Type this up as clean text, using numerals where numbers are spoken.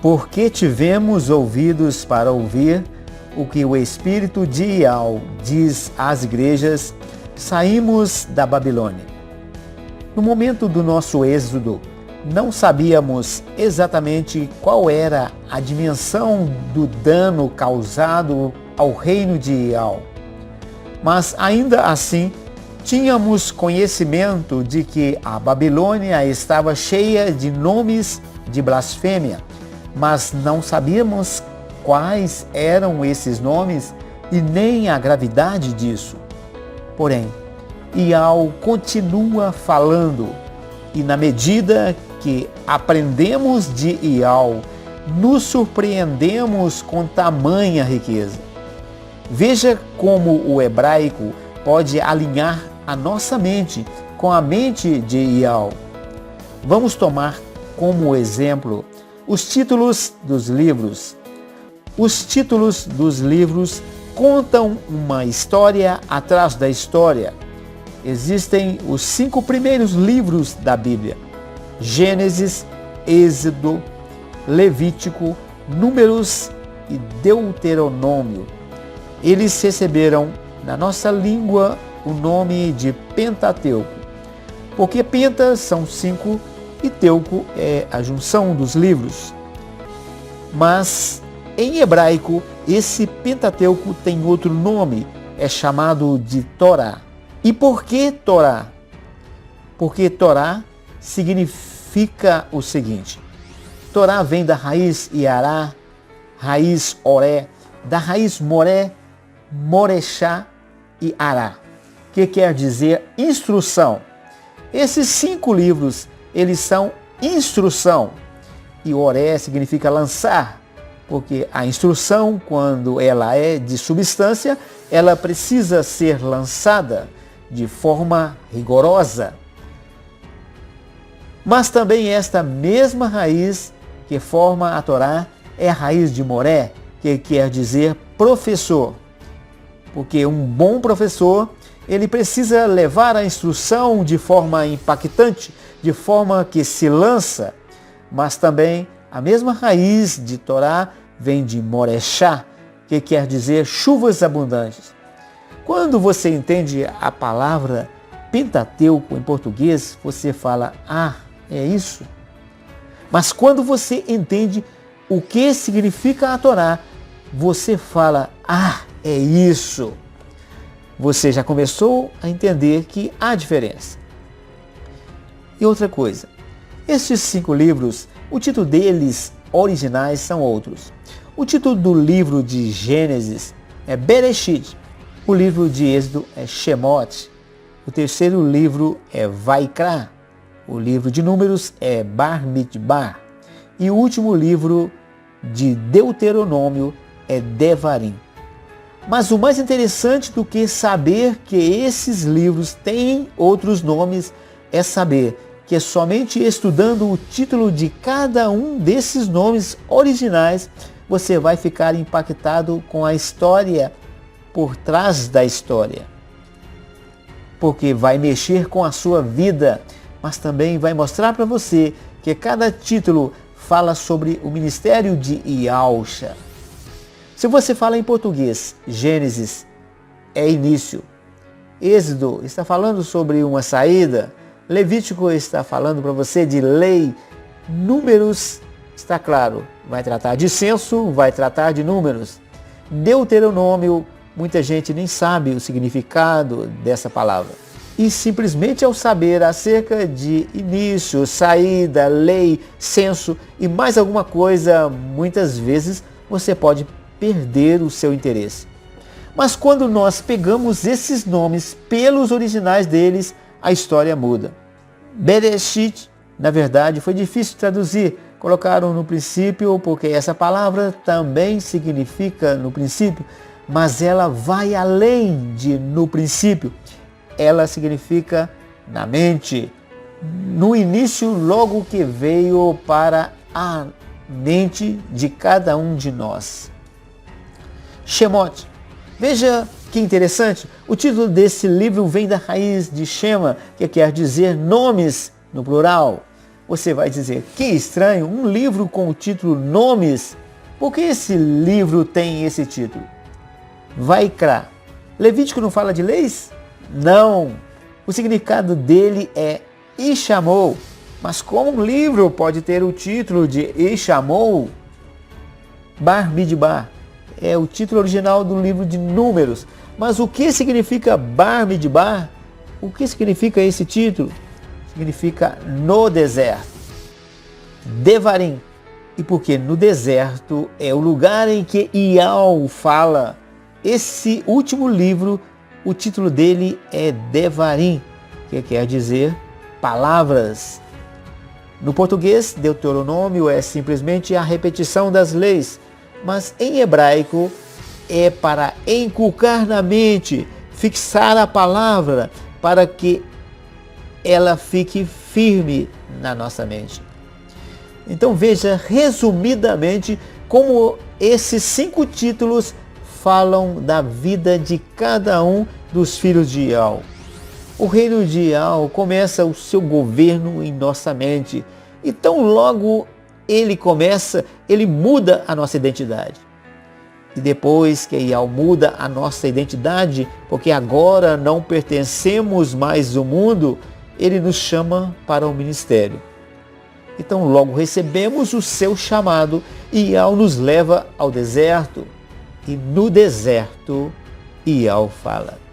Porque tivemos ouvidos para ouvir o que o Espírito de Ial diz às igrejas, saímos da Babilônia. No momento do nosso êxodo, não sabíamos exatamente qual era a dimensão do dano causado ao reino de Ial. Mas ainda assim, tínhamos conhecimento de que a Babilônia estava cheia de nomes de blasfêmia, mas não sabíamos quais eram esses nomes e nem a gravidade disso. Porém, Ial continua falando, e na medida que aprendemos de Ial, nos surpreendemos com tamanha riqueza. Veja como o hebraico pode alinhar a nossa mente com a mente de Ial. Vamos tomar como exemplo os títulos dos livros. Os títulos dos livros contam uma história atrás da história. Existem os 5 primeiros livros da Bíblia: Gênesis, Êxodo, Levítico, Números e Deuteronômio. Eles receberam na nossa língua o nome de Pentateuco, porque Penta são 5 e Teuco é a junção dos livros. Mas em hebraico, esse Pentateuco tem outro nome, é chamado de Torá. E por que Torá? Porque Torá significa o seguinte: Torá vem da raiz Iará, raiz Oré, da raiz Moré, Morechá e Ará, que quer dizer instrução. Esses 5 livros, eles são instrução. E Oré significa lançar, porque a instrução, quando ela é de substância, ela precisa ser lançada de forma rigorosa. Mas também esta mesma raiz que forma a Torá é a raiz de Moré, que quer dizer professor. Porque um bom professor, ele precisa levar a instrução de forma impactante, de forma que se lança. Mas também a mesma raiz de Torá vem de Morechá, que quer dizer chuvas abundantes. Quando você entende a palavra Pentateuco em português, você fala: ah, é isso? Mas quando você entende o que significa a Torá, você fala: ah, é isso. Você já começou a entender que há diferença. E outra coisa, estes 5 livros, o título deles originais são outros. O título do livro de Gênesis é Bereshit, o livro de Êxodo é Shemot, o terceiro livro é Vaikra, o livro de Números é Bar-Midbar e o último livro de Deuteronômio é Devarim. Mas o mais interessante do que saber que esses livros têm outros nomes é saber que somente estudando o título de cada um desses nomes originais você vai ficar impactado com a história por trás da história. Porque vai mexer com a sua vida, mas também vai mostrar para você que cada título fala sobre o ministério de Yahusha. Se você fala em português, Gênesis é início, Êxodo está falando sobre uma saída, Levítico está falando para você de lei, Números está claro, vai tratar de censo, vai tratar de números. Deuteronômio, muita gente nem sabe o significado dessa palavra. E simplesmente ao saber acerca de início, saída, lei, censo e mais alguma coisa, muitas vezes você pode perder o seu interesse. Mas quando nós pegamos esses nomes pelos originais deles, a história muda. Bereshit, na verdade, foi difícil traduzir. Colocaram no princípio, porque essa palavra também significa no princípio, mas ela vai além de no princípio. Ela significa na mente, no início, logo que veio para a mente de cada um de nós. Shemot. Veja que interessante, o título desse livro vem da raiz de Shema, que quer dizer nomes no plural. Você vai dizer, que estranho, um livro com o título Nomes. Por que esse livro tem esse título? Vaikra. Levítico não fala de leis? Não. O significado dele é Ishamou. Mas como um livro pode ter o título de Ishamou? Bar Midbar é o título original do livro de Números. Mas o que significa Bar Midbar? O que significa esse título? Significa no deserto. Devarim. E porque no deserto é o lugar em que Ial fala. Esse último livro, o título dele é Devarim, que quer dizer palavras. No português, Deuteronômio é simplesmente a repetição das leis, mas em hebraico é para inculcar na mente, fixar a palavra para que ela fique firme na nossa mente. Então veja resumidamente como esses 5 títulos falam da vida de cada um dos filhos de Ial. O reino de Ial começa o seu governo em nossa mente. E tão logo ele começa, ele muda a nossa identidade. E depois que Ial muda a nossa identidade, porque agora não pertencemos mais ao mundo, ele nos chama para o ministério. Então logo recebemos o seu chamado e Ial nos leva ao deserto. E no deserto, Ial fala.